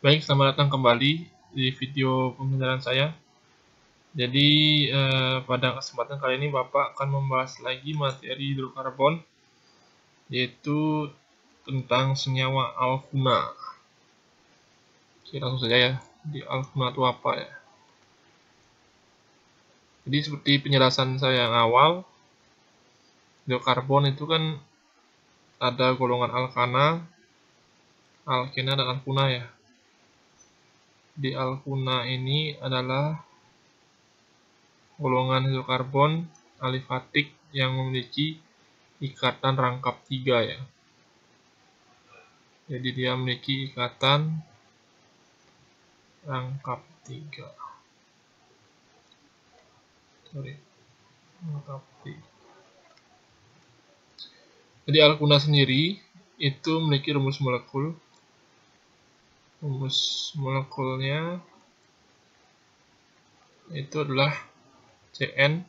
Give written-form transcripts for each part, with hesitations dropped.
Baik, selamat datang kembali di video pembelajaran saya. Jadi pada kesempatan kali ini Bapak akan membahas lagi materi hidrokarbon, yaitu tentang senyawa alkuna. Oke, langsung saja ya. Di alkuna itu apa ya? Jadi seperti penjelasan saya yang awal, hidrokarbon itu kan ada golongan alkana, alkena, dan alkuna ya. Di alkuna ini adalah golongan hidrokarbon alifatik yang memiliki ikatan rangkap 3 ya. Jadi dia memiliki ikatan rangkap 3. Rangkap 3. Jadi alkuna sendiri itu memiliki rumus molekul. Rumus molekulnya itu adalah Cn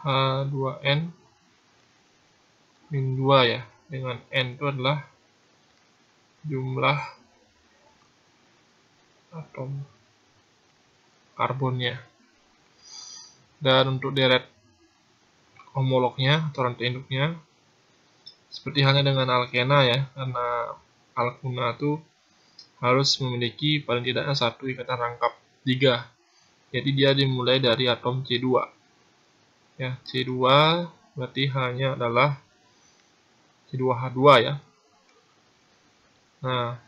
H2n min 2 ya, dengan N itu adalah jumlah atom karbonnya. Dan untuk deret homolognya atau rantai induknya seperti halnya dengan alkena ya, karena alkuna itu harus memiliki paling tidaknya satu ikatan rangkap 3. Jadi dia dimulai dari atom C2. Ya, C2 berarti hanya adalah C2H2 ya. Nah,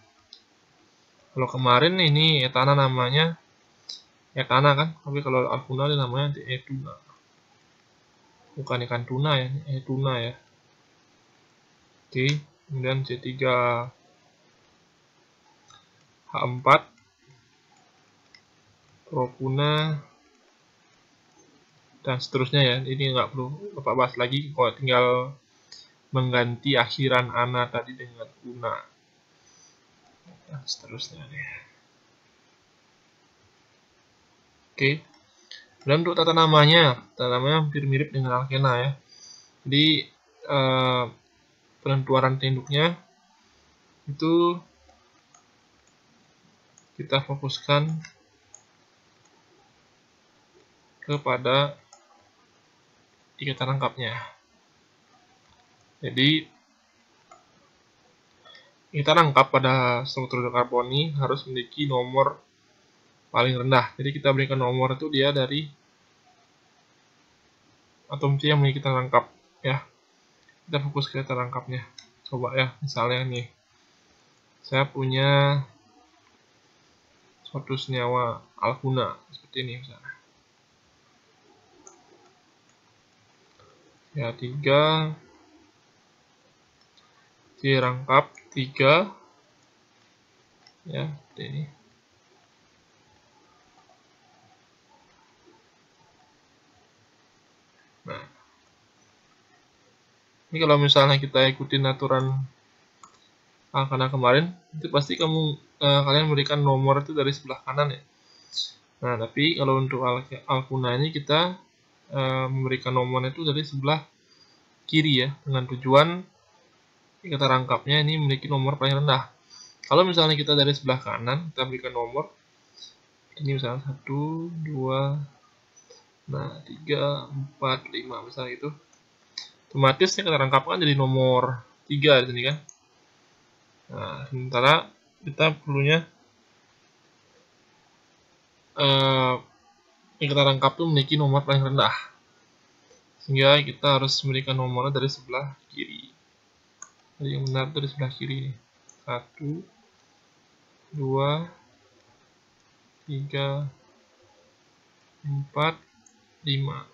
kalau kemarin ini etana namanya etana kan, tapi kalau alkuna namanya etuna. Bukan ikan tuna ya, etuna ya. Oke, kemudian C3H4 propuna dan seterusnya ya. Ini nggak perlu Bapak bahas lagi, kok tinggal mengganti akhiran ana tadi dengan una dan seterusnya nih. Oke, dan untuk tata namanya hampir mirip dengan alkena ya. Jadi penentuan rantai induknya itu kita fokuskan kepada ikatan rangkapnya. Jadi ikatan rangkap pada struktur hidrokarbon ini harus memiliki nomor paling rendah. Jadi kita berikan nomor itu dia dari atom C yang memiliki ikatan rangkap ya. Kita fokus ke ikatan rangkapnya. Coba ya, misalnya nih, saya punya suatu senyawa alkuna seperti ini misalnya. Ya, 3 C rangkap 3 ya, seperti ini. Nah, ini kalau misalnya kita ikutin aturan alkana kemarin, itu pasti kalian memberikan nomor itu dari sebelah kanan ya. Nah, tapi kalau untuk alkuna ini kita memberikan nomor itu dari sebelah kiri ya, dengan tujuan ikatan rangkapnya ini memiliki nomor paling rendah. Kalau misalnya kita dari sebelah kanan, kita berikan nomor ini misalnya 1, 2, nah 3, 4, 5 misalnya itu, otomatis kita rangkapkan jadi nomor 3 di sini kan. Nah, sementara kita perlunya ikatan rangkap itu memiliki nomor paling rendah, sehingga kita harus memberikan nomornya dari sebelah kiri. Jadi yang benar itu dari sebelah kiri nih. 1, 2, 3, 4, 5.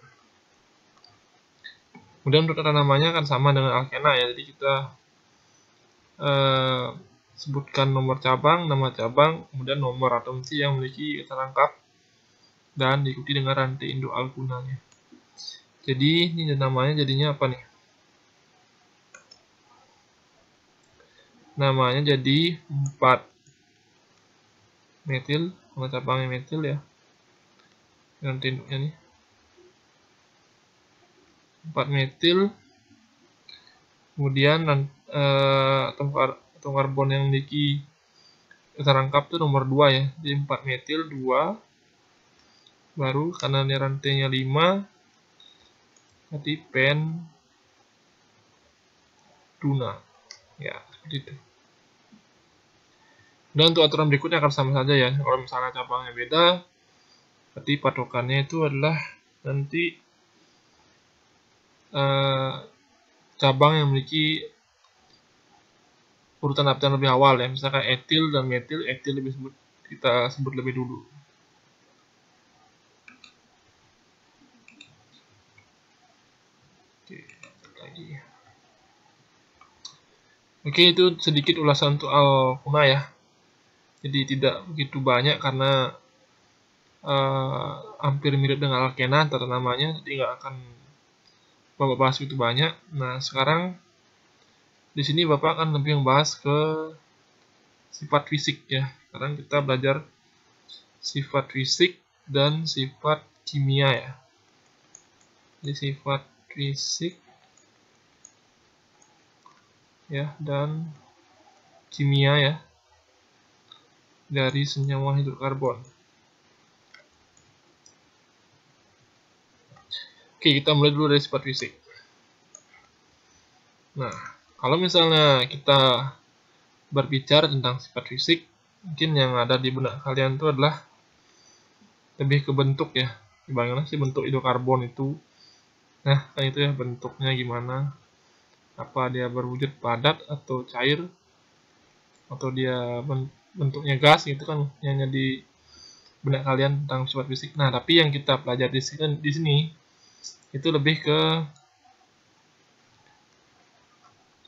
Kemudian untuk tata namanya akan sama dengan alkena ya. Jadi kita sebutkan nomor cabang, nama cabang, kemudian nomor atom C yang memiliki ikatan rangkap, dan diikuti dengan rantai induk alkunanya. Jadi ini namanya jadinya apa nih? Namanya jadi 4 metil, nama cabangnya metil ya. Rantai induknya nih. 4 metil. Kemudian atom karbon yang memiliki terangkap tuh nomor 2 ya. Jadi 4 metil 2, baru karena ini rantainya 5, berarti penduna. Ya, seperti itu. Dan untuk aturan berikutnya akan sama saja ya. Kalau misalnya cabangnya beda, berarti patokannya itu adalah nanti cabang yang memiliki urutan aptan lebih awal ya. Misalkan etil dan metil, etil kita sebut lebih dulu. Oke, lagi. Oke, itu sedikit ulasan untuk alkuna ya. Jadi tidak begitu banyak karena hampir mirip dengan alkena antara namanya, jadi nggak akan Bapak bahas begitu banyak. Nah, sekarang di sini Bapak akan lebih membahas ke sifat fisik ya. Sekarang kita belajar sifat fisik dan sifat kimia ya. Jadi sifat fisik ya dan kimia ya dari senyawa hidrokarbon. Oke, kita mulai dulu dari sifat fisik. Nah, kalau misalnya kita berbicara tentang sifat fisik, mungkin yang ada di benak kalian itu adalah lebih ke bentuk ya. Gimana sih bentuk hidrokarbon itu? Nah, kayak itu ya, bentuknya gimana? Apa dia berwujud padat atau cair? Atau dia bentuknya gas gitu kan yang di benak kalian tentang sifat fisik. Nah, tapi yang kita pelajari di sini itu lebih ke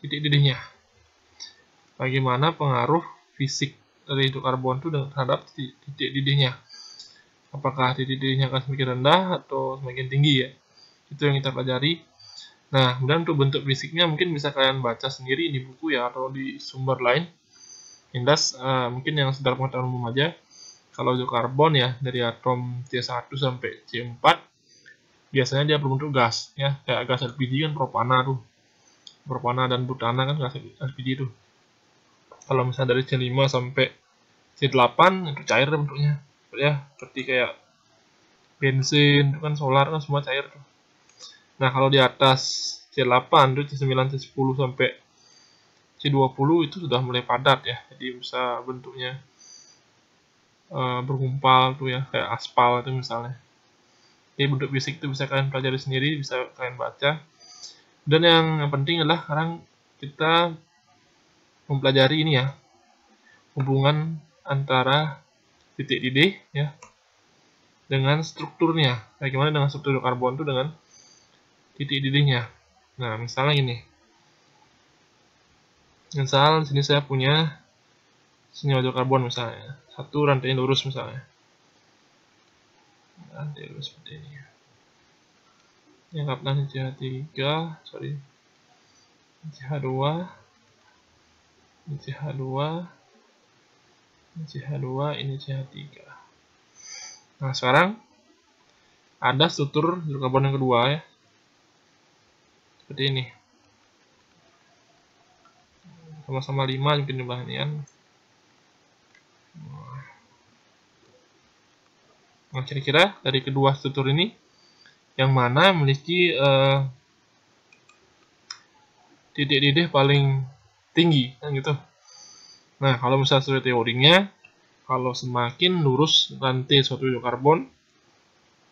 titik didihnya. Bagaimana pengaruh fisik dari hidrokarbon itu terhadap titik didihnya. Apakah titik didihnya akan semakin rendah atau semakin tinggi ya. Itu yang kita pelajari. Nah, kemudian untuk bentuk fisiknya mungkin bisa kalian baca sendiri di buku ya atau di sumber lain. Indas mungkin yang sekedar pengetahuan umum aja. Kalau hidrokarbon ya dari atom C1 sampai C4 biasanya dia berbentuk gas ya, kayak gas LPG kan propana tuh. Propana dan butana kan gas LPG tuh. Kalau misalnya dari C5 sampai C8 itu cair bentuknya. Ya, seperti kayak bensin itu kan solar kan semua cair tuh. Nah, kalau di atas C8 itu C9, C10 sampai C20 itu sudah mulai padat ya. Jadi bisa bentuknya bergumpal tuh ya, kayak aspal itu misalnya. Jadi bentuk fisik itu bisa kalian pelajari sendiri, bisa kalian baca. Dan yang penting adalah sekarang kita mempelajari ini ya, hubungan antara titik didih ya dengan strukturnya. Bagaimana dengan struktur karbon itu dengan titik didihnya. Nah, misalnya gini. Misal sini saya punya senyawa hidrokarbon misalnya. Satu rantai lurus misalnya. Rantai lurus seperti ini. Yang kaplan CH3, sorry. CH2, ini CH2, ini CH2, ini CH3. Nah, sekarang ada struktur hidrokarbon yang kedua ya. Seperti ini. Sama-sama 5 mungkin jumlahnya kan. Nah, kira-kira dari kedua struktur ini yang mana memiliki titik didih paling tinggi kan gitu. Nah, kalau misalnya sesuai teorinya, kalau semakin lurus rantai suatu hidrokarbon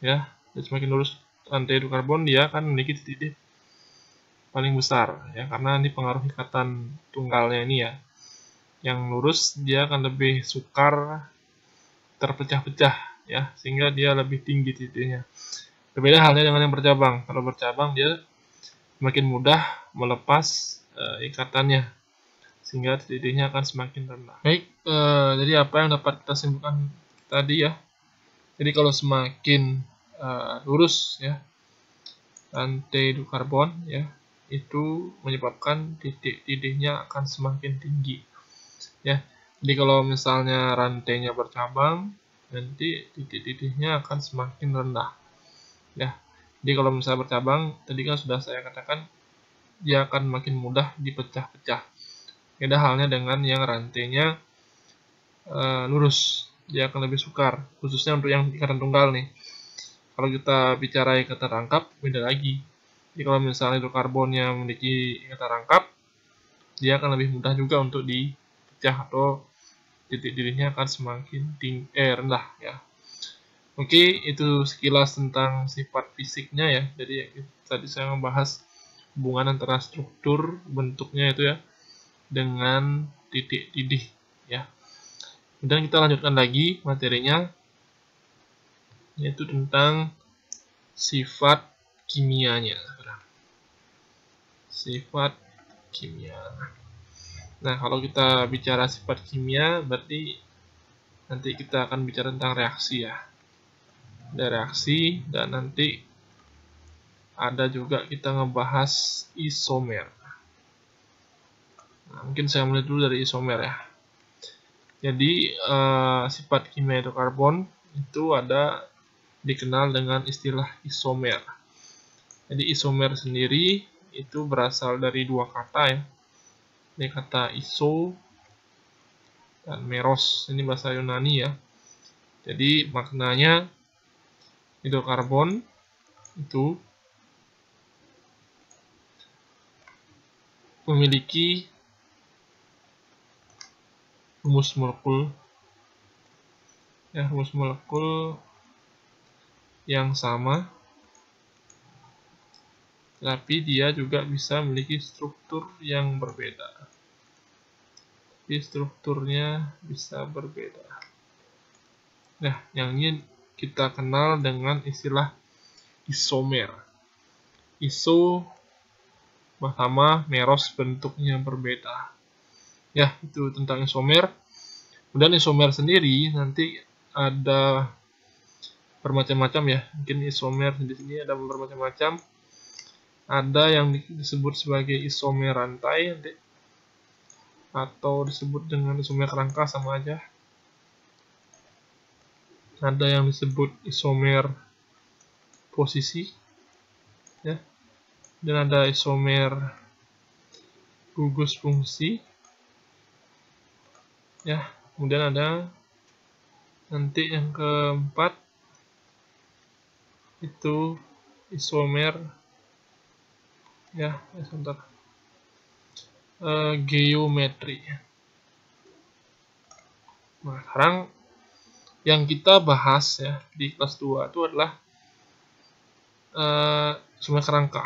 ya, semakin lurus rantai hidrokarbon dia akan memiliki titik didih paling besar ya, karena ini pengaruh ikatan tunggalnya ini ya. Yang lurus dia akan lebih sukar terpecah-pecah ya, sehingga dia lebih tinggi titiknya. Berbeda halnya dengan yang bercabang. Kalau bercabang dia semakin mudah melepas ikatannya, sehingga titik didihnya akan semakin rendah. Baik, jadi apa yang dapat kita simpulkan tadi ya? Jadi kalau semakin lurus ya rantai hidrokarbon ya, itu menyebabkan titik didihnya akan semakin tinggi ya. Jadi kalau misalnya rantainya bercabang, nanti titik didihnya akan semakin rendah ya. Jadi kalau misalnya bercabang, tadi kan sudah saya katakan dia akan makin mudah dipecah-pecah. Beda halnya dengan yang rantainya lurus, dia akan lebih sukar, khususnya untuk yang ikatan tunggal nih. Kalau kita bicara ikatan rangkap, beda lagi. Jadi kalau misalnya hidrokarbonnya memiliki ikatan rangkap, dia akan lebih mudah juga untuk dipecah atau titik didihnya akan semakin rendah ya. Oke, itu sekilas tentang sifat fisiknya ya. Jadi tadi saya membahas hubungan antara struktur bentuknya itu ya dengan titik didih ya. Kemudian kita lanjutkan lagi materinya, yaitu tentang sifat kimianya. Sifat kimia. Nah, kalau kita bicara sifat kimia, berarti nanti kita akan bicara tentang reaksi ya. Ada reaksi, dan nanti ada juga kita ngebahas isomer. Nah, mungkin saya mulai dulu dari isomer ya. Jadi, sifat kimia hidrokarbon itu ada dikenal dengan istilah isomer. Jadi, isomer sendiri itu berasal dari dua kata ya. Ini kata iso dan meros, ini bahasa Yunani ya. Jadi maknanya hidrokarbon itu memiliki rumus molekul yang sama, tapi dia juga bisa memiliki struktur yang berbeda. Jadi strukturnya bisa berbeda. Nah, yang ini kita kenal dengan istilah isomer. Iso sama meros bentuknya berbeda. Ya, itu tentang isomer. Kemudian isomer sendiri nanti ada bermacam-macam ya. Mungkin isomer di sini ada bermacam-macam. Ada yang disebut sebagai isomer rantai nanti, atau disebut dengan isomer kerangka, sama aja. Ada yang disebut isomer posisi ya. Dan ada isomer gugus fungsi ya. Kemudian ada nanti yang keempat itu isomer ya, sebentar, geometri. Nah, sekarang yang kita bahas ya di kelas 2 itu adalah isomer kerangka.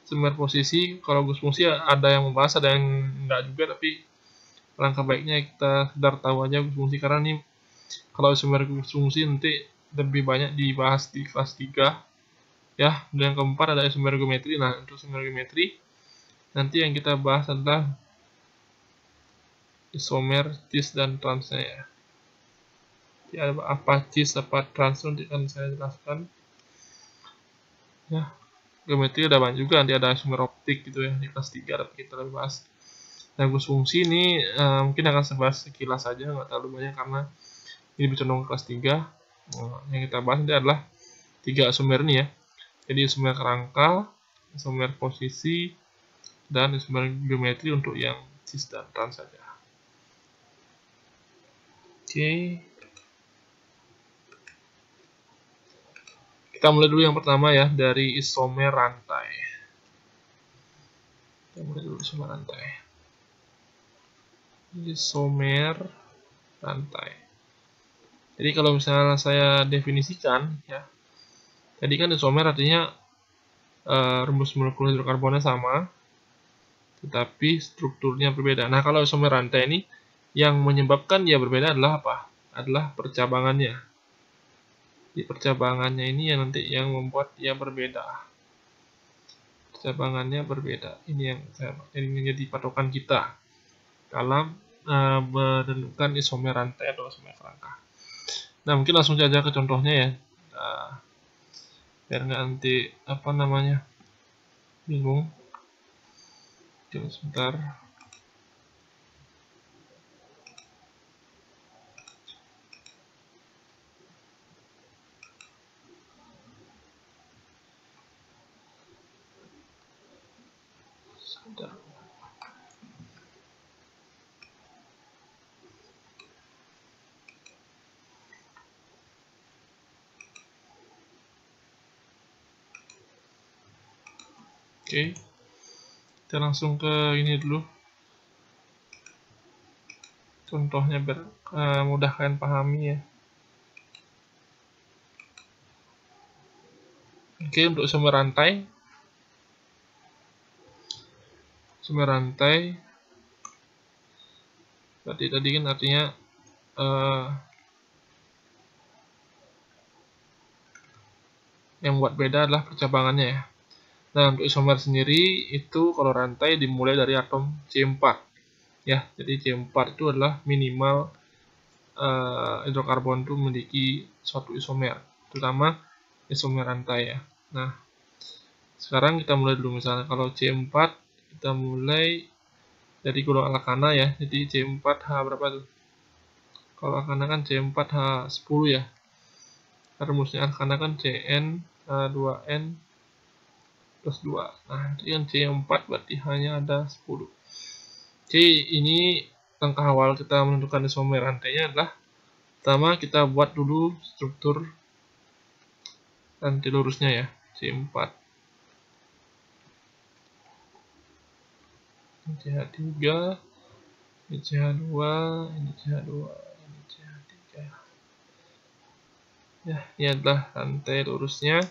Isomer posisi, kalau gugus fungsi ada yang membahas, ada yang enggak juga, tapi langkah baiknya kita sekedar tahu aja gugus fungsi, karena nih kalau isomer gugus fungsi nanti lebih banyak dibahas di kelas 3 ya. Dan yang keempat ada isomer geometri. Nah, untuk isomer geometri nanti yang kita bahas adalah isomer cis dan transnya ya. Jadi ada apa cis, apa trans, nanti akan saya jelaskan ya. Geometri udah banyak juga, nanti ada isomer optik gitu ya di kelas 3, tapi kita lebih bahas. Nah, gugus fungsi ini mungkin akan sebahas sekilas saja, nggak terlalu banyak karena ini bercondong ke kelas 3. Yang kita bahas nanti adalah 3 isomer ini ya. Jadi isomer kerangka, isomer posisi, dan isomer geometri untuk yang cis dan trans saja. Oke. Kita mulai dulu yang pertama ya, dari isomer rantai. Kita mulai dulu isomer rantai. Isomer rantai. Jadi kalau misalnya saya definisikan ya, tadi kan isomer artinya rumus molekul hidrokarbonnya sama, tetapi strukturnya berbeda. Nah, kalau isomer rantai ini yang menyebabkan dia berbeda adalah apa? Adalah percabangannya. Di percabangannya ini yang nanti yang membuat dia berbeda. Percabangannya berbeda. Ini yang menjadi patokan kita dalam menentukan isomer rantai atau isomer kerangka. Nah, mungkin langsung saja ke contohnya ya. Biar nggak nanti bingung. Coba sebentar. Oke, kita langsung ke ini dulu. Contohnya biar mudah kalian pahami ya. Oke, untuk sumber rantai berarti tadi kan artinya yang buat beda adalah percabangannya ya. Nah, untuk isomer sendiri itu kalau rantai dimulai dari atom C4 ya. Jadi C4 itu adalah minimal hidrokarbon itu memiliki suatu isomer, terutama isomer rantai ya. Nah, sekarang kita mulai dulu, misalnya kalau C4 kita mulai dari golongan alkana ya. Jadi C4H berapa tuh? Kalau alkana kan C4H10 ya. Rumusnya alkana kan CN2N plus 2. Nah, itu yang C4 berarti hanya ada 10. Oke, ini langkah awal kita menentukan isomer rantainya adalah pertama kita buat dulu struktur rantai lurusnya ya, C4. Ini CH3, ini CH2, ini CH2, ini CH3. Ya, ini adalah rantai lurusnya.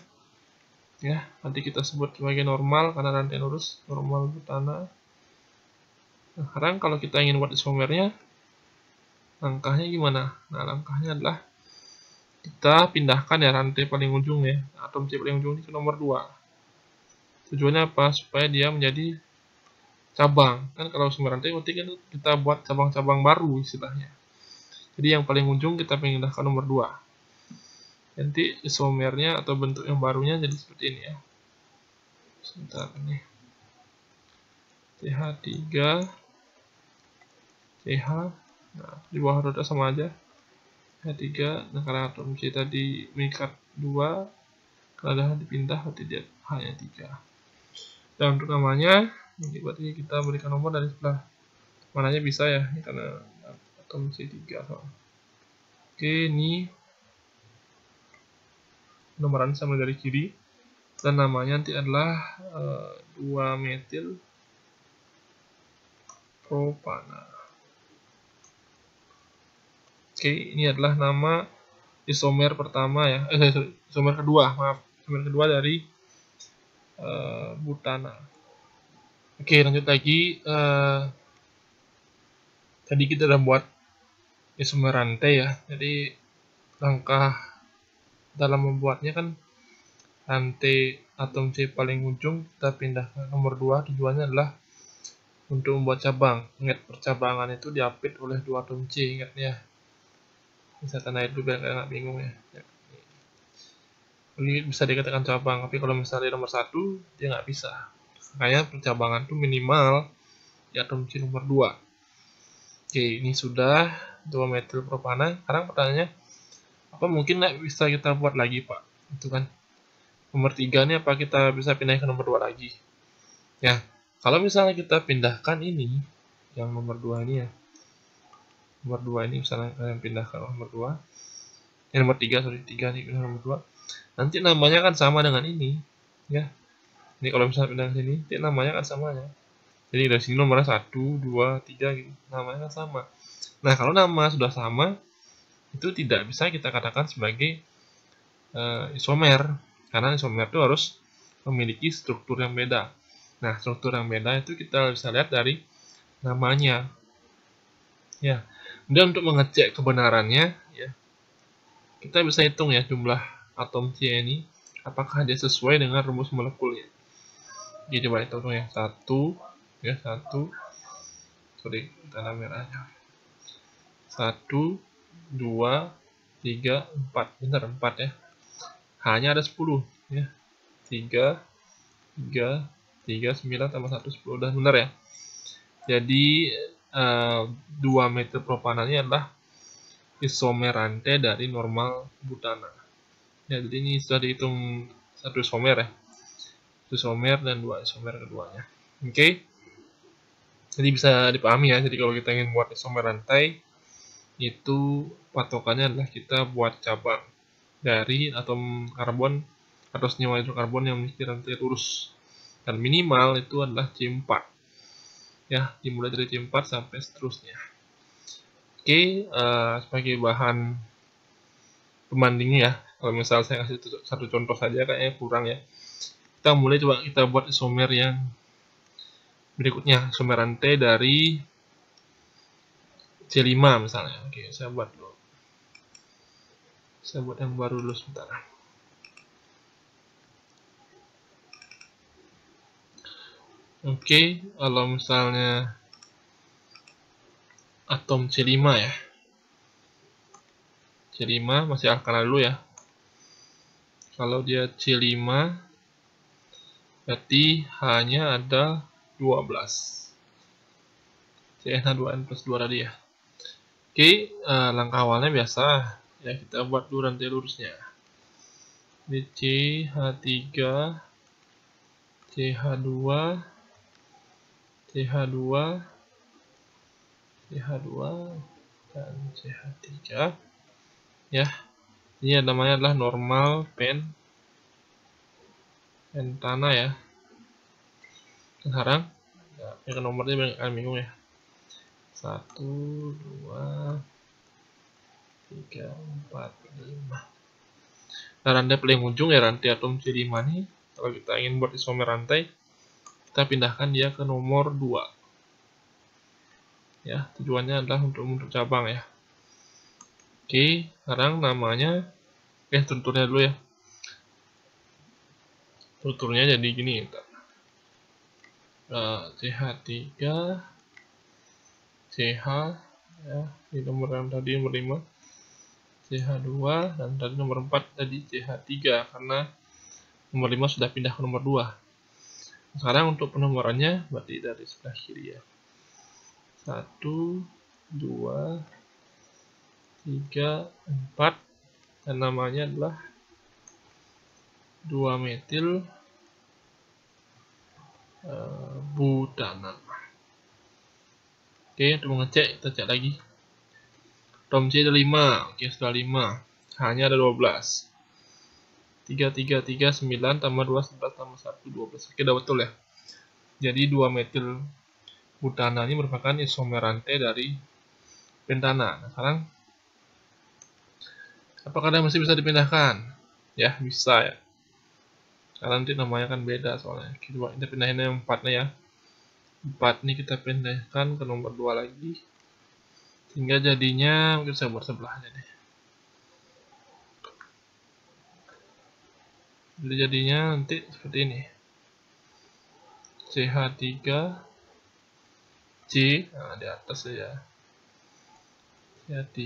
Ya, nanti kita sebut sebagai normal karena rantai lurus normal butana. Nah, sekarang kalau kita ingin buat isomernya, langkahnya gimana? Nah, langkahnya adalah kita pindahkan ya rantai paling ujung ya, atom C paling ujung ini ke nomor 2. Tujuannya apa? Supaya dia menjadi cabang. Kan kalau isomer rantai berarti kan kita buat cabang-cabang baru istilahnya. Jadi yang paling ujung kita pindahkan nomor 2. Nanti isomernya atau bentuk yang barunya jadi seperti ini ya. Sebentar nih. CH3 CH, nah di bawah roda sama aja CH3. Nah karena atom C tadi mengikat 2, kalau ada dipindah berarti dia hanya 3. Dan untuk namanya ini berarti kita berikan nomor dari sebelah mananya bisa ya, karena atom C3 soalnya. Oke, ini nomoran sama dari kiri, dan namanya nanti adalah 2 metil propana. Oke, ini adalah nama isomer pertama ya, isomer kedua, maaf, isomer kedua dari butana. Oke, lanjut lagi. Tadi kita udah buat isomer rantai ya, jadi langkah dalam membuatnya kan rantai atom C paling ujung kita pindah ke nomor 2. Tujuannya adalah untuk membuat cabang. Ingat, percabangan itu diapit oleh 2 atom C, ingat ya. Bisa tanda itu biar nggak bingung ya. Ini bisa dikatakan cabang, tapi kalau misalnya nomor 1 dia nggak bisa. Makanya percabangan itu minimal di atom C nomor 2. Oke, ini sudah 2 metil propana. Sekarang pertanyaannya, apa mungkin nggak bisa kita buat lagi Pak? Itu kan nomor 3 ini apa kita bisa pindah ke nomor 2 lagi? Ya, kalau misalnya kita pindahkan ini, yang nomor 2 ini ya, nomor 2 ini misalnya kalian pindah ke nomor 2, nomor 3, sorry, 3 nih pindah nomor 2, nanti namanya kan sama dengan ini, ya. Ini kalau misalnya pindah ke sini, nanti namanya kan sama ya. Jadi dari sini nomornya 1, 2, 3 gitu, namanya kan sama. Nah, kalau nama sudah sama, itu tidak bisa kita katakan sebagai isomer, karena isomer itu harus memiliki struktur yang beda. Nah, struktur yang beda itu kita bisa lihat dari namanya. Ya. Dan untuk mengecek kebenarannya, ya, kita bisa hitung ya jumlah atom C ini, apakah dia sesuai dengan rumus molekulnya. Jadi coba hitung ya, 1, ya 1, sorry, tanda merahnya. 1, 2, 3, 4, benar 4 ya. Hanya ada 10 ya. 3, 3, 3, 9 tambah 1, 10, udah benar ya. Jadi 2 metil propana ini adalah isomer rantai dari normal butana. Ya, jadi ini sudah dihitung 1 isomer ya. 1 isomer dan 2 isomer keduanya. Oke. Jadi bisa dipahami ya. Jadi kalau kita ingin buat isomer rantai, itu patokannya adalah kita buat cabang dari atom karbon atau senyawa hidrokarbon yang memiliki rantai lurus. dan minimal itu adalah C4 ya, dimulai dari C4 sampai seterusnya. Oke, sebagai bahan pembandingnya ya, kalau misal saya kasih satu contoh saja kayaknya kurang ya. Kita mulai coba kita buat isomer yang berikutnya, isomer rantai dari C5 misalnya. Oke, saya buat dulu. Saya buat yang baru dulu sebentar. Oke, kalau misalnya atom C5 ya. C5 masih alkana dulu ya. Kalau dia C5 berarti hanya ada 12. CH2N plus 2 tadi ya. Oke, langkah awalnya biasa ya, kita buat dulu rantai lurusnya. Ini CH3, CH2, CH2, CH2 dan CH3 ya. Ini namanya adalah normal pentana ya. Sekarang ya, nomornya banyak bingung ya. 1, 2, 3, 4, 5. Nah, rantai paling ujung ya, rantai atom C5 nih. Kalau kita ingin buat isomer rantai, kita pindahkan dia ke nomor 2. Ya, tujuannya adalah untuk cabang ya. Oke, sekarang namanya strukturnya dulu ya. Strukturnya jadi gini, CH3, CH ya, di nomor yang tadi nomor 5, CH2 dan tadi nomor 4 tadi CH3 karena nomor 5 sudah pindah ke nomor 2. Sekarang untuk penomorannya berarti dari sebelah kiri ya. 1, 2, 3, 4 dan namanya adalah 2 metil butana. Oke, untuk mengecek kita cek lagi. Atom C ada 5, oke sudah 5. Hanya ada 12. 3, 3, 3, 9 tambah 2, 11 tambah 1, 12. Oke, udah betul ya. Jadi 2 metil butana ini merupakan isomer rantai dari pentana. Nah, sekarang apakah dia masih bisa dipindahkan? Ya, bisa ya. Karena nanti namanya kan beda soalnya. Kita pindahin yang 4-nya ya. 4 ini kita pindahkan ke nomor 2 lagi. Sehingga jadinya mungkin saya buat sebelahnya deh. Jadi jadinya nanti seperti ini. CH3 C, nah di atas ya. CH3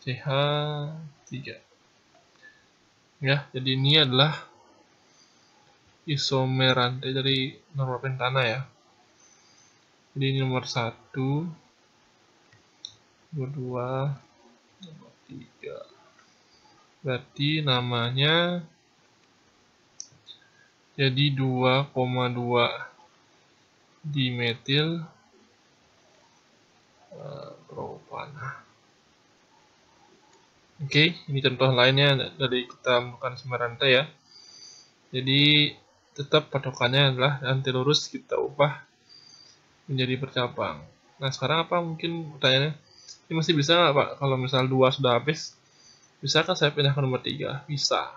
CH3 ya, jadi ini adalah isomer rantai dari normal pentana ya. Jadi ini nomor 1, nomor 2, nomor 3. Berarti namanya jadi 2,2 dimetil propana. Oke, ini contoh lainnya dari kita melakukan isomer rantai ya. Jadi tetap patokannya adalah rantai lurus kita ubah menjadi bercabang. Nah, sekarang apa mungkin pertanyaannya? Ini masih bisa nggak Pak? Kalau misal 2 sudah habis, bisakah saya pindah ke nomor 3? Bisa.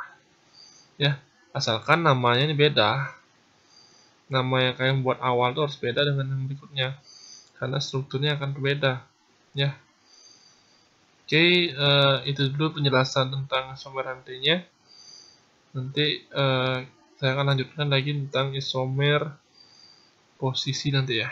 Ya, asalkan namanya ini beda. Nama yang kalian buat awal itu harus beda dengan yang berikutnya. Karena strukturnya akan berbeda. Ya. Oke, itu dulu penjelasan tentang isomer rantainya. Nanti saya akan lanjutkan lagi tentang isomer posisi nanti ya.